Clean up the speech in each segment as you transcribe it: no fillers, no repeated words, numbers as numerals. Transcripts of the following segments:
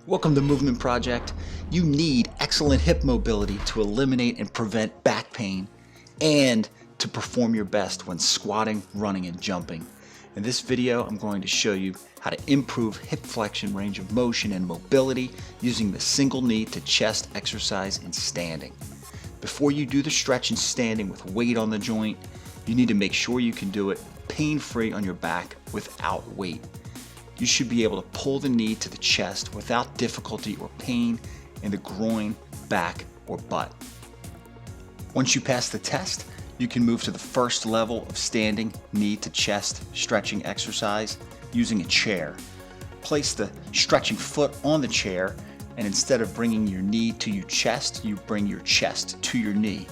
Welcome to Movement Project. You need excellent hip mobility to eliminate and prevent back pain and to perform your best when squatting, running, and jumping. In this video, I'm going to show you how to improve hip flexion range of motion and mobility using the single knee to chest exercise in standing. Before you do the stretch in standing with weight on the joint, you need to make sure you can do it pain-free on your back without weight. You should be able to pull the knee to the chest without difficulty or pain in the groin, back, or butt. Once you pass the test, you can move to the first level of standing knee to chest stretching exercise using a chair. Place the stretching foot on the chair, and instead of bringing your knee to your chest, you bring your chest to your knee.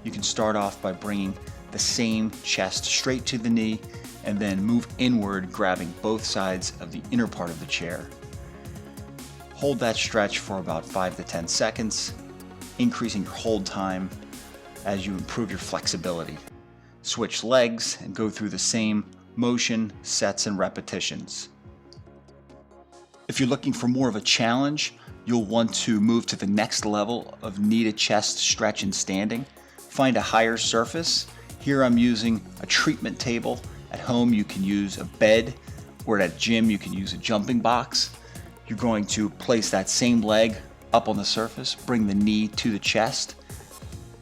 You can start off by bringing the same chest straight to the knee and then move inward, grabbing both sides of the inner part of the chair. Hold that stretch for about 5 to 10 seconds, increasing your hold time as you improve your flexibility. Switch legs and go through the same motion, sets, and repetitions. If you're looking for more of a challenge, you'll want to move to the next level of knee to chest stretch and standing. Find a higher surface. Here I'm using a treatment table. At home you can use a bed, or at a gym you can use a jumping box. You're going to place that same leg up on the surface, bring the knee to the chest,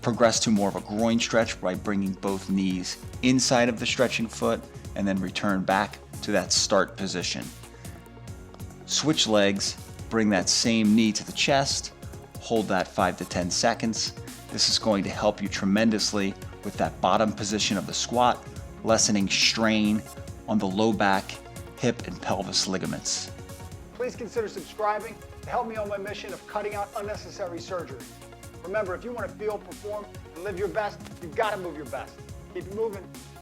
progress to more of a groin stretch by bringing both knees inside of the stretching foot, and then return back to that start position. Switch legs, bring that same knee to the chest, hold that 5 to 10 seconds. This is going to help you tremendously with that bottom position of the squat, lessening strain on the low back, hip, and pelvis ligaments. Please consider subscribing to help me on my mission of cutting out unnecessary surgery. Remember, if you want to feel, perform, and live your best, you've got to move your best. Keep moving.